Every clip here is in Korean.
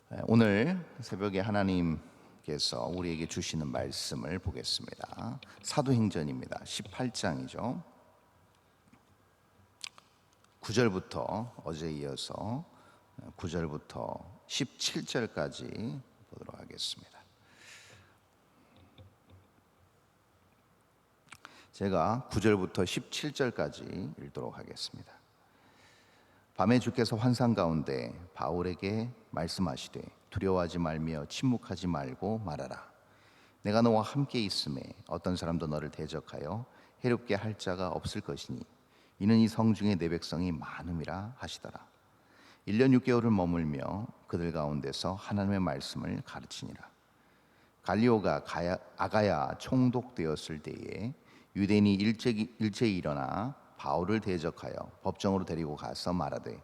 오늘 새벽에 하나님께서 우리에게 주시는 말씀을 보겠습니다. 사도행전입니다. 18장이죠. 9절부터 어제 이어서 9절부터 17절까지 보도록 하겠습니다. 제가 9절부터 17절까지 읽도록 하겠습니다. 밤에 주께서 환상 가운데 바울에게 말씀하시되 두려워하지 말며 침묵하지 말고 말하라. 내가 너와 함께 있음에 어떤 사람도 너를 대적하여 해롭게 할 자가 없을 것이니 이는 이 성중에 내 백성이 많음이라 하시더라. 1년 6개월을 머물며 그들 가운데서 하나님의 말씀을 가르치니라. 갈리오가 아가야 총독되었을 때에 유대인이 일제히 일어나 바울을 대적하여 법정으로 데리고 가서 말하되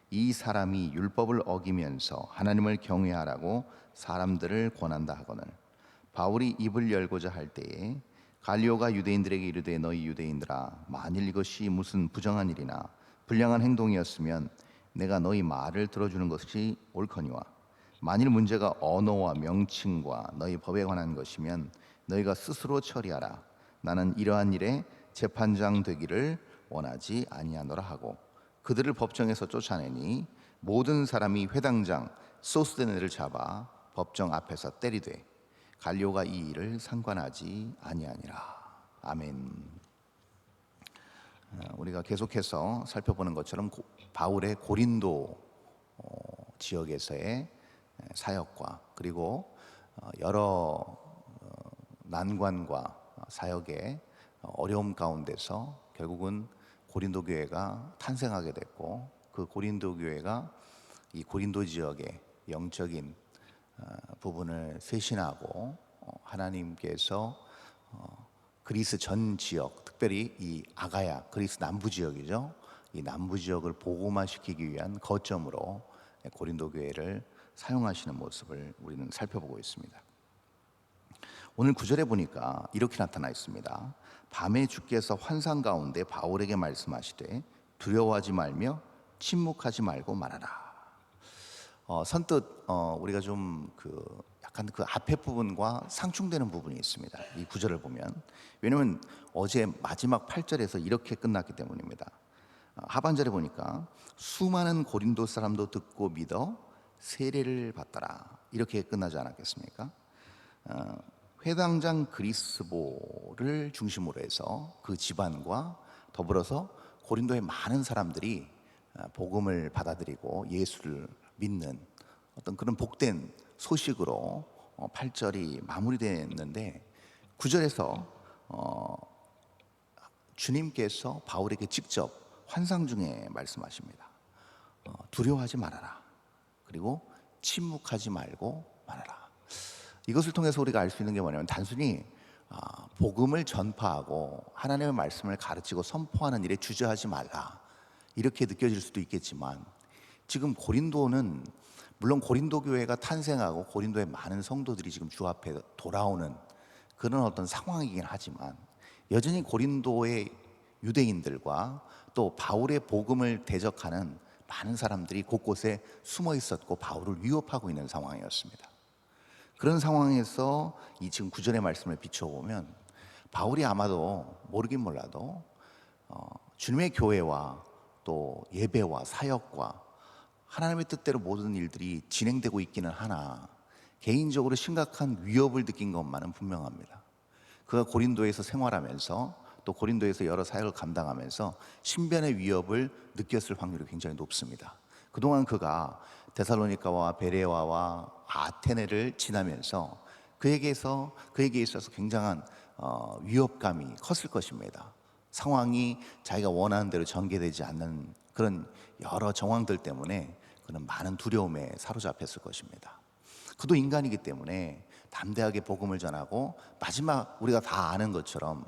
이 사람이 율법을 어기면서 하나님을 경외하라고 사람들을 권한다 하거늘 바울이 입을 열고자 할 때에 갈리오가 유대인들에게 이르되 너희 유대인들아 만일 이것이 무슨 부정한 일이나 불량한 행동이었으면 내가 너희 말을 들어주는 것이 옳거니와 만일 문제가 언어와 명칭과 너희 법에 관한 것이면 너희가 스스로 처리하라. 나는 이러한 일에 재판장 되기를 원하지 아니하노라 하고 그들을 법정에서 쫓아내니 모든 사람이 회당장 소스데네를 잡아 법정 앞에서 때리되 갈리오가 이 일을 상관하지 아니하니라. 아멘. 우리가 계속해서 살펴보는 것처럼 바울의 고린도 지역에서의 사역과 그리고 여러 난관과 사역의 어려움 가운데서 결국은 고린도 교회가 탄생하게 됐고 그 고린도 교회가 이 고린도 지역의 영적인 부분을 쇄신하고 하나님께서 그리스 전 지역, 특별히 이 아가야, 그리스 남부 지역이죠. 이 남부 지역을 복음화시키기 위한 거점으로 고린도 교회를 사용하시는 모습을 우리는 살펴보고 있습니다. 오늘 9절에 보니까 이렇게 나타나 있습니다. 밤에 주께서 환상 가운데 바울에게 말씀하시되 두려워하지 말며 침묵하지 말고 말하라. 선뜻 우리가 좀 약간 그 앞에 부분과 상충되는 부분이 있습니다. 이 9절을 보면. 왜냐하면 어제 마지막 8절에서 이렇게 끝났기 때문입니다. 하반절에 보니까 수많은 고린도 사람도 듣고 믿어 세례를 받더라. 이렇게 끝나지 않았겠습니까? 회당장 그리스보를 중심으로 해서 그 집안과 더불어서 고린도의 많은 사람들이 복음을 받아들이고 예수를 믿는 어떤 그런 복된 소식으로 8절이 마무리됐는데 9절에서 주님께서 바울에게 직접 환상 중에 말씀하십니다. 두려워하지 말아라. 그리고 침묵하지 말고 말아라. 이것을 통해서 우리가 알 수 있는 게 뭐냐면 단순히 복음을 전파하고 하나님의 말씀을 가르치고 선포하는 일에 주저하지 말라 이렇게 느껴질 수도 있겠지만 지금 고린도는 물론 고린도 교회가 탄생하고 고린도의 많은 성도들이 지금 주 앞에 돌아오는 그런 어떤 상황이긴 하지만 여전히 고린도의 유대인들과 또 바울의 복음을 대적하는 많은 사람들이 곳곳에 숨어 있었고 바울을 위협하고 있는 상황이었습니다. 그런 상황에서 이 지금 9절의 말씀을 비춰보면 바울이 아마도 모르긴 몰라도 주님의 교회와 또 예배와 사역과 하나님의 뜻대로 모든 일들이 진행되고 있기는 하나 개인적으로 심각한 위협을 느낀 것만은 분명합니다. 그가 고린도에서 생활하면서 또 고린도에서 여러 사역을 감당하면서 신변의 위협을 느꼈을 확률이 굉장히 높습니다. 그동안 그가 데살로니가와 베레와와 아테네를 지나면서 그에게 있어서 굉장한 위협감이 컸을 것입니다. 상황이 자기가 원하는 대로 전개되지 않는 그런 여러 정황들 때문에 그는 많은 두려움에 사로잡혔을 것입니다. 그도 인간이기 때문에 담대하게 복음을 전하고 마지막 우리가 다 아는 것처럼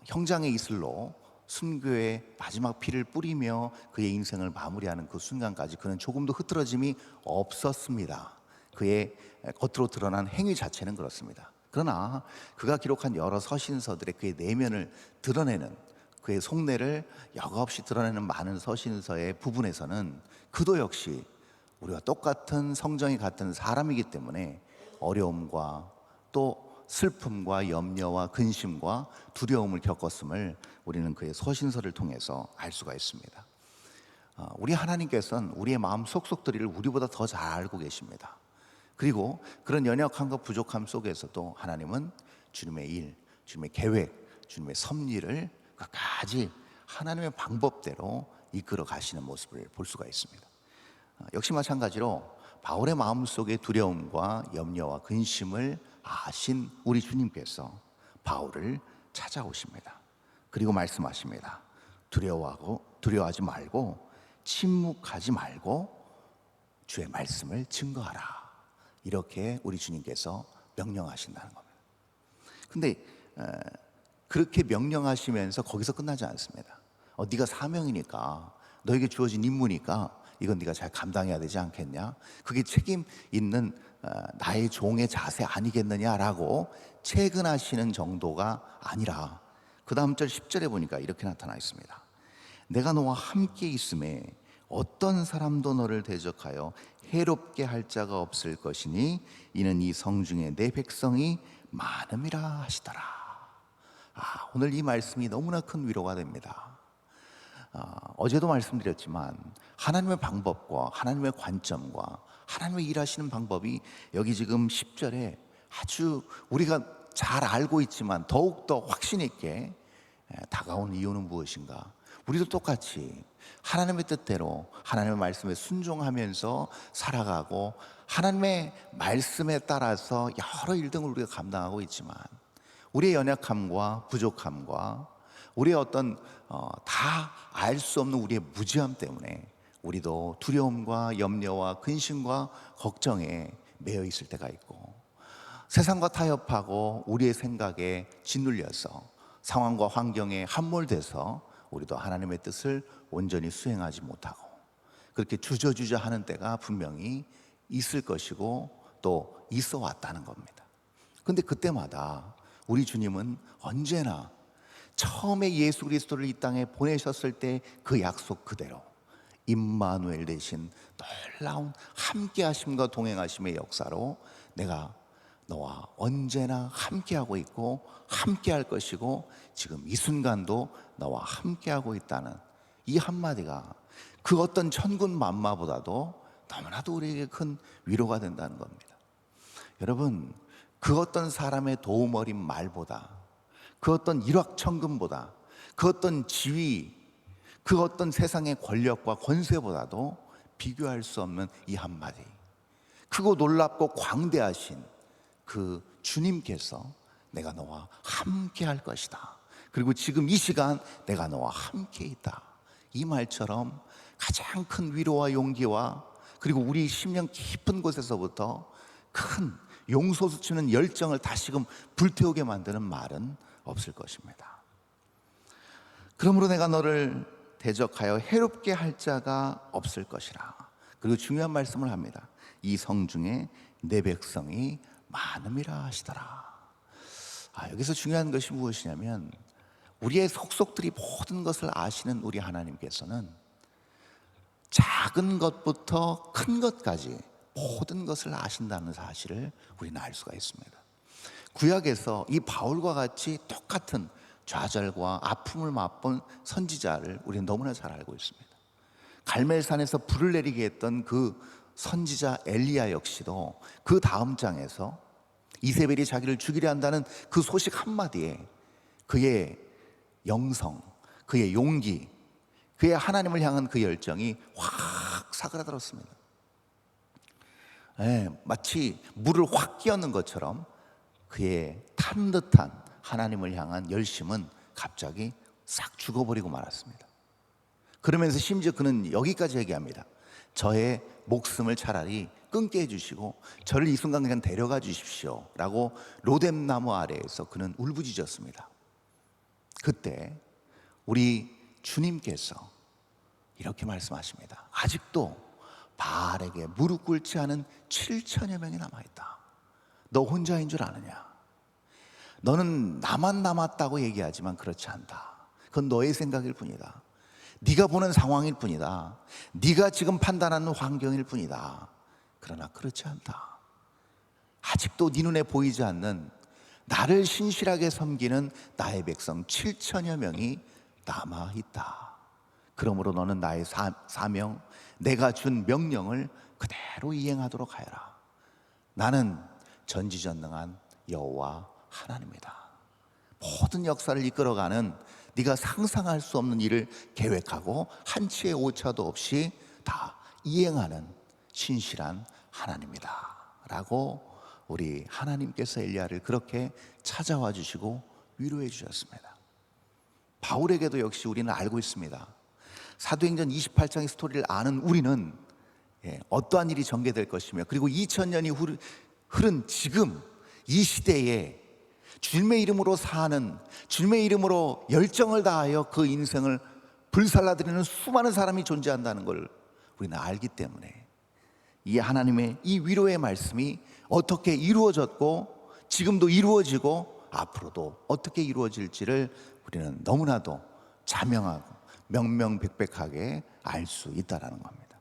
형장의 이슬로 순교의 마지막 피를 뿌리며 그의 인생을 마무리하는 그 순간까지 그는 조금도 흐트러짐이 없었습니다. 그의 겉으로 드러난 행위 자체는 그렇습니다. 그러나 그가 기록한 여러 서신서들의 그의 내면을 드러내는 그의 속내를 여과 없이 드러내는 많은 서신서의 부분에서는 그도 역시 우리와 똑같은 성정이 같은 사람이기 때문에 어려움과 또 슬픔과 염려와 근심과 두려움을 겪었음을 우리는 그의 서신서를 통해서 알 수가 있습니다. 우리 하나님께서는 우리의 마음 속속들이를 우리보다 더 잘 알고 계십니다. 그리고 그런 연약함과 부족함 속에서도 하나님은 주님의 일, 주님의 계획, 주님의 섭리를 끝까지 하나님의 방법대로 이끌어 가시는 모습을 볼 수가 있습니다. 역시 마찬가지로 바울의 마음속의 두려움과 염려와 근심을 아신 우리 주님께서 바울을 찾아오십니다. 그리고 말씀하십니다. 두려워하지 말고 침묵하지 말고 주의 말씀을 증거하라. 이렇게 우리 주님께서 명령하신다는 겁니다. 근데 그렇게 명령하시면서 거기서 끝나지 않습니다. 네가 사명이니까, 너에게 주어진 임무니까 이건 네가 잘 감당해야 되지 않겠냐? 그게 책임 있는 나의 종의 자세 아니겠느냐라고 채근하시는 정도가 아니라 그 다음 절 10절에 보니까 이렇게 나타나 있습니다. 내가 너와 함께 있음에 어떤 사람도 너를 대적하여 해롭게 할 자가 없을 것이니 이는 이 성중에 내 백성이 많음이라 하시더라. 오늘 이 말씀이 너무나 큰 위로가 됩니다. 어제도 말씀드렸지만 하나님의 방법과 하나님의 관점과 하나님의 일하시는 방법이 여기 지금 10절에 아주 우리가 잘 알고 있지만 더욱더 확신 있게 다가온 이유는 무엇인가? 우리도 똑같이 하나님의 뜻대로 하나님의 말씀에 순종하면서 살아가고 하나님의 말씀에 따라서 여러 일들을 우리가 감당하고 있지만 우리의 연약함과 부족함과 우리의 어떤 다 알 수 없는 우리의 무지함 때문에 우리도 두려움과 염려와 근심과 걱정에 매여 있을 때가 있고 세상과 타협하고 우리의 생각에 짓눌려서 상황과 환경에 함몰돼서 우리도 하나님의 뜻을 온전히 수행하지 못하고 그렇게 주저주저 하는 때가 분명히 있을 것이고 또 있어 왔다는 겁니다. 그런데 그때마다 우리 주님은 언제나 처음에 예수 그리스도를 이 땅에 보내셨을 때 그 약속 그대로 임마누엘 대신 놀라운 함께하심과 동행하심의 역사로 내가 너와 언제나 함께하고 있고 함께할 것이고 지금 이 순간도 너와 함께하고 있다는 이 한마디가 그 어떤 천군 만마보다도 너무나도 우리에게 큰 위로가 된다는 겁니다. 여러분, 그 어떤 사람의 도움 어린 말보다 그 어떤 일확천금보다 그 어떤 지위, 그 어떤 세상의 권력과 권세보다도 비교할 수 없는 이 한마디, 크고 놀랍고 광대하신 그 주님께서 내가 너와 함께 할 것이다, 그리고 지금 이 시간 내가 너와 함께 있다, 이 말처럼 가장 큰 위로와 용기와 그리고 우리 심령 깊은 곳에서부터 큰 용솟으치는 열정을 다시금 불태우게 만드는 말은 없을 것입니다. 그러므로 내가 너를 대적하여 해롭게 할 자가 없을 것이라. 그리고 중요한 말씀을 합니다. 이 성중에 내 백성이 많음이라 하시더라. 여기서 중요한 것이 무엇이냐면 우리의 속속들이 모든 것을 아시는 우리 하나님께서는 작은 것부터 큰 것까지 모든 것을 아신다는 사실을 우리는 알 수가 있습니다. 구약에서 이 바울과 같이 똑같은 좌절과 아픔을 맛본 선지자를 우리는 너무나 잘 알고 있습니다. 갈멜산에서 불을 내리게 했던 그 선지자 엘리야 역시도 그 다음 장에서 이세벨이 자기를 죽이려 한다는 그 소식 한마디에 그의 영성, 그의 용기, 그의 하나님을 향한 그 열정이 확 사그라들었습니다. 마치 물을 확 끼얹는 것처럼 그의 탄 듯한 하나님을 향한 열심은 갑자기 싹 죽어버리고 말았습니다. 그러면서 심지어 그는 여기까지 얘기합니다. 저의 목숨을 차라리 끊게 해주시고 저를 이 순간 그냥 데려가 주십시오 라고 로뎀나무 아래에서 그는 울부짖었습니다. 그때 우리 주님께서 이렇게 말씀하십니다. 아직도 바알에게 무릎 꿇지 않은 7천여 명이 남아있다. 너 혼자인 줄 아느냐? 너는 나만 남았다고 얘기하지만 그렇지 않다. 그건 너의 생각일 뿐이다. 네가 보는 상황일 뿐이다. 네가 지금 판단하는 환경일 뿐이다. 그러나 그렇지 않다. 아직도 네 눈에 보이지 않는 나를 신실하게 섬기는 나의 백성 7천여 명이 남아있다. 그러므로 너는 나의 사명, 내가 준 명령을 그대로 이행하도록 하여라. 나는 전지전능한 여호와 하나님이다. 모든 역사를 이끌어가는 네가 상상할 수 없는 일을 계획하고 한치의 오차도 없이 다 이행하는 신실한 하나님이다 라고 우리 하나님께서 엘리야를 그렇게 찾아와 주시고 위로해 주셨습니다. 바울에게도 역시 우리는 알고 있습니다. 사도행전 28장의 스토리를 아는 우리는 어떠한 일이 전개될 것이며, 그리고 2000년이 흐른 지금 이 시대에 주님의 이름으로 사는, 주님의 이름으로 열정을 다하여 그 인생을 불살라드리는 수많은 사람이 존재한다는 걸 우리는 알기 때문에 이 하나님의 이 위로의 말씀이 어떻게 이루어졌고 지금도 이루어지고 앞으로도 어떻게 이루어질지를 우리는 너무나도 자명하고 명명백백하게 알 수 있다는 겁니다.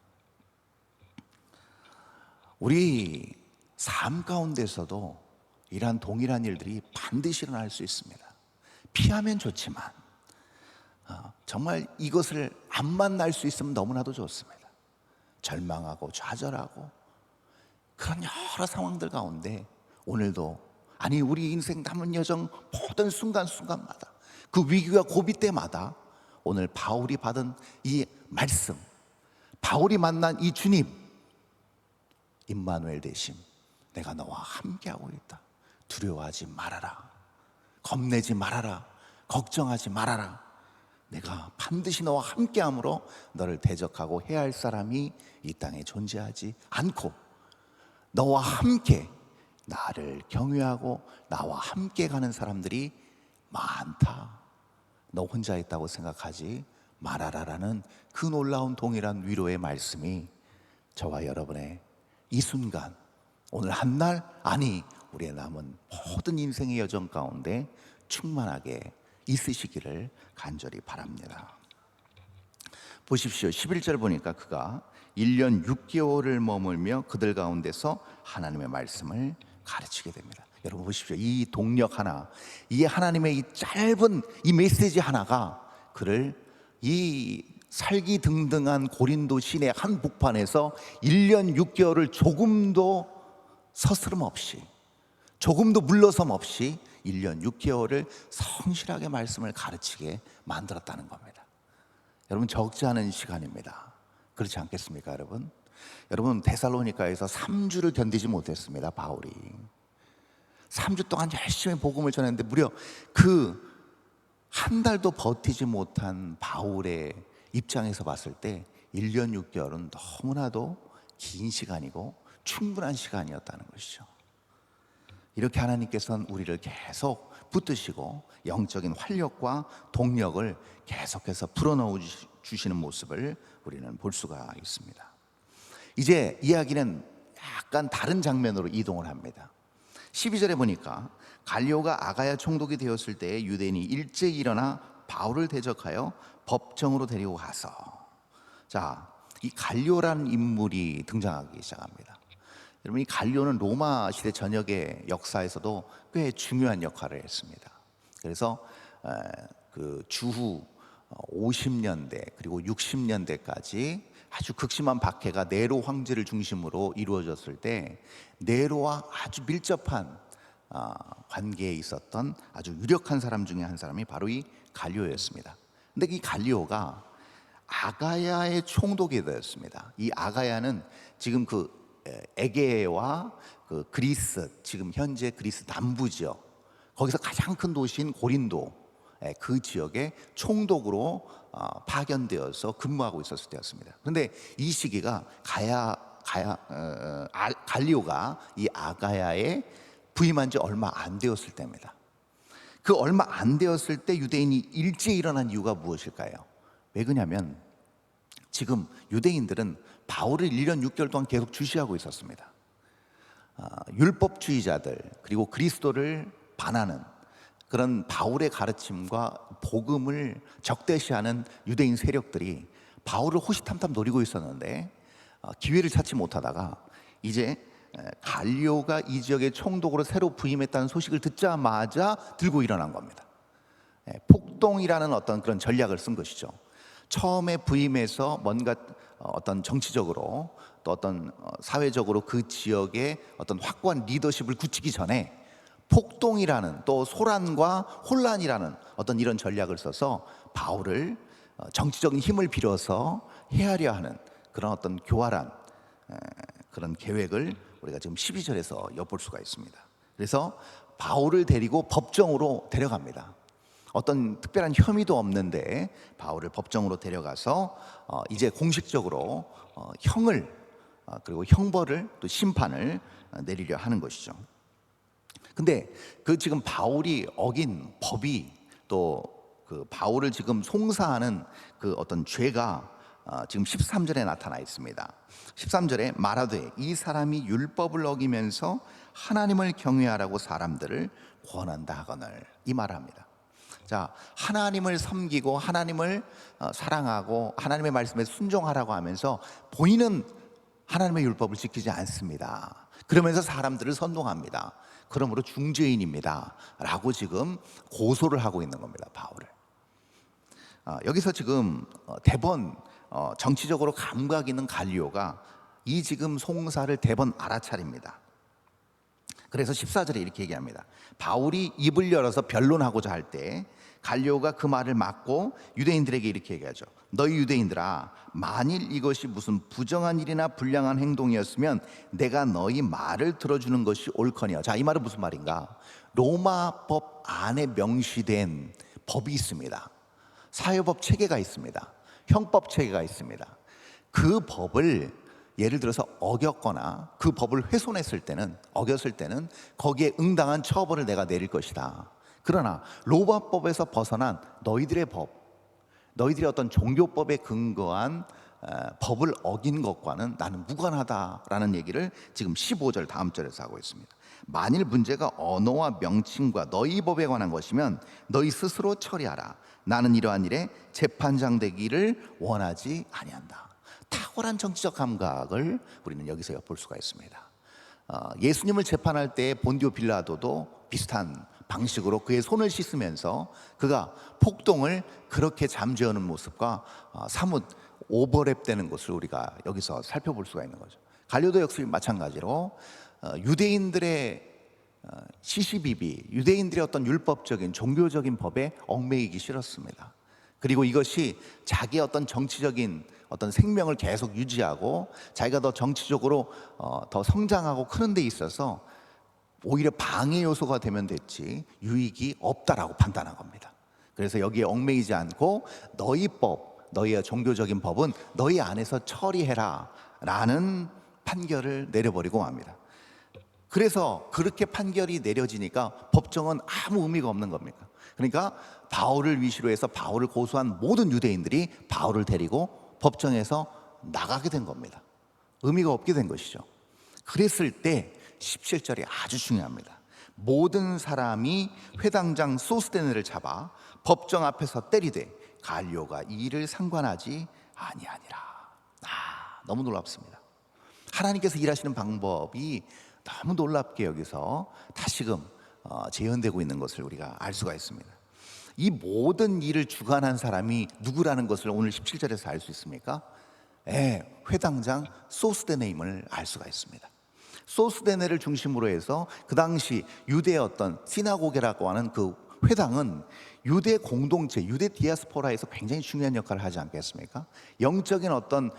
우리 삶 가운데서도 이러한 동일한 일들이 반드시 일어날 수 있습니다. 피하면 좋지만 정말 이것을 안 만날 수 있으면 너무나도 좋습니다. 절망하고 좌절하고 그런 여러 상황들 가운데 오늘도, 아니 우리 인생 남은 여정 모든 순간순간마다 그 위기와 고비 때마다 오늘 바울이 받은 이 말씀, 바울이 만난 이 주님, 임마누엘 되심, 내가 너와 함께하고 있다. 두려워하지 말아라. 겁내지 말아라. 걱정하지 말아라. 내가 반드시 너와 함께함으로 너를 대적하고 해할 사람이 이 땅에 존재하지 않고, 너와 함께 나를 경외하고 나와 함께 가는 사람들이 많다. 너 혼자 있다고 생각하지 말아라라는 그 놀라운 동일한 위로의 말씀이 저와 여러분의 이 순간, 오늘 한날, 아니 우리의 남은 모든 인생의 여정 가운데 충만하게 있으시기를 간절히 바랍니다. 보십시오. 11절 보니까 그가 1년 6개월을 머물며 그들 가운데서 하나님의 말씀을 가르치게 됩니다. 여러분 보십시오. 이 동력 하나, 이 하나님의 이 짧은 이 메시지 하나가 그를 이 살기등등한 고린도 시내 한복판에서 1년 6개월을 조금도 서스름 없이, 조금도 물러섬 없이 1년 6개월을 성실하게 말씀을 가르치게 만들었다는 겁니다. 여러분 적지 않은 시간입니다. 그렇지 않겠습니까 여러분? 여러분 데살로니가에서 3주를 견디지 못했습니다. 바울이 3주 동안 열심히 복음을 전했는데 무려 그 한 달도 버티지 못한 바울의 입장에서 봤을 때 1년 6개월은 너무나도 긴 시간이고 충분한 시간이었다는 것이죠. 이렇게 하나님께서는 우리를 계속 붙드시고 영적인 활력과 동력을 계속해서 불어넣어 주시는 모습을 우리는 볼 수가 있습니다. 이제 이야기는 약간 다른 장면으로 이동을 합니다. 12절에 보니까 갈리오가 아가야 총독이 되었을 때 유대인이 일제히 일어나 바울을 대적하여 법정으로 데리고 가서, 자, 이 갈리오라는 인물이 등장하기 시작합니다. 여러분 이 갈리오는 로마 시대 전역의 역사에서도 꽤 중요한 역할을 했습니다. 그래서 그 주후 50년대 그리고 60년대까지 아주 극심한 박해가 네로 황제를 중심으로 이루어졌을 때 네로와 아주 밀접한 관계에 있었던 아주 유력한 사람 중에 한 사람이 바로 이 갈리오였습니다. 근데 이 갈리오가 아가야의 총독이 되었습니다. 이 아가야는 지금 그 에게와 그 그리스, 지금 현재 그리스 남부 지역, 거기서 가장 큰 도시인 고린도, 그 지역의 총독으로 파견되어서 근무하고 있었을 때였습니다. 그런데 이 시기가 갈리오가 이 아가야에 부임한 지 얼마 안 되었을 때입니다. 그 얼마 안 되었을 때 유대인이 일제히 일어난 이유가 무엇일까요? 왜 그러냐면 지금 유대인들은 바울을 1년 6개월 동안 계속 주시하고 있었습니다. 율법주의자들 그리고 그리스도를 반하는 그런 바울의 가르침과 복음을 적대시하는 유대인 세력들이 바울을 호시탐탐 노리고 있었는데 기회를 찾지 못하다가 이제 갈리오가 이 지역의 총독으로 새로 부임했다는 소식을 듣자마자 들고 일어난 겁니다. 폭동이라는 어떤 그런 전략을 쓴 것이죠. 처음에 부임해서 뭔가 어떤 정치적으로 또 어떤 사회적으로 그 지역의 어떤 확고한 리더십을 굳히기 전에 폭동이라는 또 소란과 혼란이라는 어떤 이런 전략을 써서 바울을 정치적인 힘을 빌어서 해하려 하는 그런 어떤 교활한 그런 계획을 우리가 지금 12절에서 엿볼 수가 있습니다. 그래서 바울을 데리고 법정으로 데려갑니다. 어떤 특별한 혐의도 없는데 바울을 법정으로 데려가서 이제 공식적으로 형을 그리고 형벌을 또 심판을 내리려 하는 것이죠. 근데 그 지금 바울이 어긴 법이 또 그 바울을 지금 송사하는 그 어떤 죄가 지금 13절에 나타나 있습니다. 13절에 말하되 이 사람이 율법을 어기면서 하나님을 경외하라고 사람들을 권한다 하거늘, 이 말을 합니다. 자, 하나님을 섬기고 하나님을 사랑하고 하나님의 말씀에 순종하라고 하면서 본인은 하나님의 율법을 지키지 않습니다. 그러면서 사람들을 선동합니다. 그러므로 중죄인입니다 라고 지금 고소를 하고 있는 겁니다, 바울을. 여기서 지금 대번 정치적으로 감각 있는 갈리오가 이 지금 송사를 대번 알아차립니다. 그래서 14절에 이렇게 얘기합니다. 바울이 입을 열어서 변론하고자 할 때 갈리오가 그 말을 막고 유대인들에게 이렇게 얘기하죠. 너희 유대인들아, 만일 이것이 무슨 부정한 일이나 불량한 행동이었으면 내가 너희 말을 들어주는 것이 옳거니와. 자, 이 말은 무슨 말인가? 로마법 안에 명시된 법이 있습니다. 사회법 체계가 있습니다. 형법 체계가 있습니다. 그 법을 예를 들어서 어겼거나 그 법을 훼손했을 때는, 어겼을 때는 거기에 응당한 처벌을 내가 내릴 것이다. 그러나 로마법에서 벗어난 너희들의 법, 너희들의 어떤 종교법에 근거한 법을 어긴 것과는 나는 무관하다라는 얘기를 지금 15절 다음 절에서 하고 있습니다. 만일 문제가 언어와 명칭과 너희 법에 관한 것이면 너희 스스로 처리하라. 나는 이러한 일에 재판장 되기를 원하지 아니한다. 탁월한 정치적 감각을 우리는 여기서 엿볼 수가 있습니다. 예수님을 재판할 때 본디오 빌라도도 비슷한 방식으로 그의 손을 씻으면서 그가 폭동을 그렇게 잠재우는 모습과 사뭇 오버랩되는 것을 우리가 여기서 살펴볼 수가 있는 거죠. 갈리오도 역시 마찬가지로 유대인들의 시시비비, 유대인들의 어떤 율법적인 종교적인 법에 얽매이기 싫었습니다. 그리고 이것이 자기의 어떤 정치적인 어떤 생명을 계속 유지하고 자기가 더 정치적으로 더 성장하고 크는 데 있어서 오히려 방해 요소가 되면 됐지 유익이 없다라고 판단한 겁니다. 그래서 여기에 얽매이지 않고 너희 법, 너희의 종교적인 법은 너희 안에서 처리해라 라는 판결을 내려버리고 합니다. 그래서 그렇게 판결이 내려지니까 법정은 아무 의미가 없는 겁니다. 그러니까 바울을 위시로 해서 바울을 고소한 모든 유대인들이 바울을 데리고 법정에서 나가게 된 겁니다. 의미가 없게 된 것이죠. 그랬을 때 17절이 아주 중요합니다. 모든 사람이 회당장 소스데네를 잡아 법정 앞에서 때리되 갈리오가 이 일을 상관하지 아니하니라. 너무 놀랍습니다. 하나님께서 일하시는 방법이 너무 놀랍게 여기서 다시금 재현되고 있는 것을 우리가 알 수가 있습니다. 이 모든 일을 주관한 사람이 누구라는 것을 오늘 17절에서 알 수 있습니까? 회당장 소스데네임을 알 수가 있습니다. 소스데네를 중심으로 해서 그 당시 유대의 어떤 시나고게라고 하는 그 회당은 유대 공동체, 유대 디아스포라에서 굉장히 중요한 역할을 하지 않겠습니까? 영적인 어떤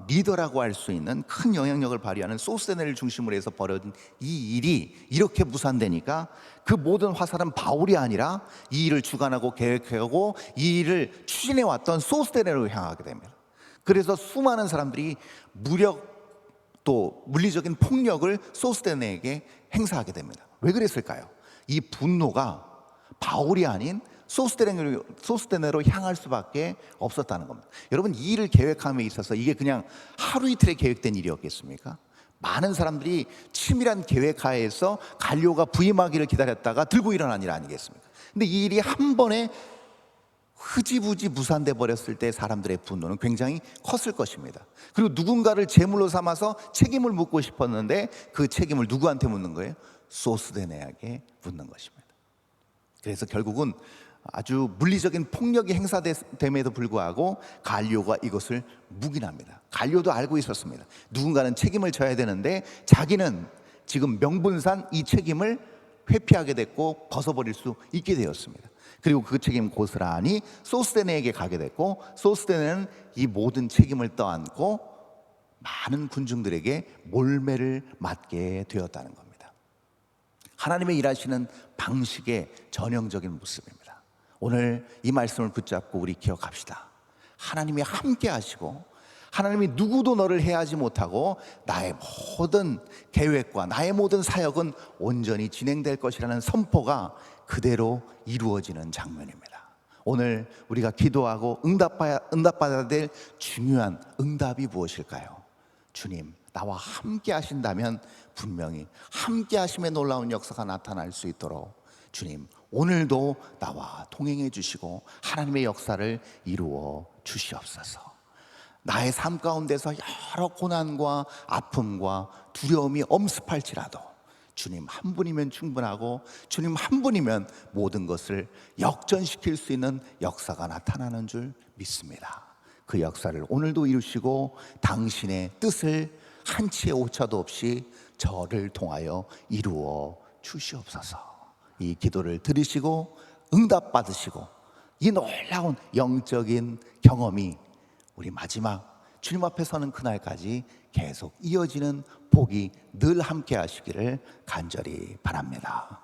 리더라고 할 수 있는 큰 영향력을 발휘하는 소스데네를 중심으로 해서 벌어진 이 일이 이렇게 무산되니까 그 모든 화살은 바울이 아니라 이 일을 주관하고 계획하고 이 일을 추진해왔던 소스데네로 향하게 됩니다. 그래서 수많은 사람들이 무력 또 물리적인 폭력을 소스데네에게 행사하게 됩니다. 왜 그랬을까요? 이 분노가 바울이 아닌 소스데네로 향할 수밖에 없었다는 겁니다. 여러분, 이 일을 계획함에 있어서 이게 그냥 하루 이틀에 계획된 일이었겠습니까? 많은 사람들이 치밀한 계획하에서 갈료가 부임하기를 기다렸다가 들고 일어난 일 아니겠습니까? 근데 이 일이 한 번에 흐지부지 무산돼 버렸을 때 사람들의 분노는 굉장히 컸을 것입니다. 그리고 누군가를 제물로 삼아서 책임을 묻고 싶었는데 그 책임을 누구한테 묻는 거예요? 소스데네에게 묻는 것입니다. 그래서 결국은 아주 물리적인 폭력이 행사됨에도 불구하고 갈료가 이것을 묵인합니다. 갈료도 알고 있었습니다. 누군가는 책임을 져야 되는데 자기는 지금 명분상 이 책임을 회피하게 됐고 벗어버릴 수 있게 되었습니다. 그리고 그 책임 고스란히 소스데네에게 가게 됐고, 소스데네는 이 모든 책임을 떠안고 많은 군중들에게 몰매를 맞게 되었다는 겁니다. 하나님의 일하시는 방식의 전형적인 모습입니다. 오늘 이 말씀을 붙잡고 우리 기억합시다. 하나님이 함께 하시고 하나님이 누구도 너를 해하지 못하고 나의 모든 계획과 나의 모든 사역은 온전히 진행될 것이라는 선포가 그대로 이루어지는 장면입니다. 오늘 우리가 기도하고 응답받아야 될 중요한 응답이 무엇일까요? 주님, 나와 함께 하신다면 분명히 함께 하심의 놀라운 역사가 나타날 수 있도록 주님, 오늘도 나와 동행해 주시고 하나님의 역사를 이루어 주시옵소서. 나의 삶 가운데서 여러 고난과 아픔과 두려움이 엄습할지라도 주님 한 분이면 충분하고 주님 한 분이면 모든 것을 역전시킬 수 있는 역사가 나타나는 줄 믿습니다. 그 역사를 오늘도 이루시고 당신의 뜻을 한치의 오차도 없이 저를 통하여 이루어 주시옵소서. 이 기도를 들으시고 응답 받으시고 이 놀라운 영적인 경험이 우리 마지막 주님 앞에 서는 그날까지 계속 이어지는 복이 늘 함께 하시기를 간절히 바랍니다.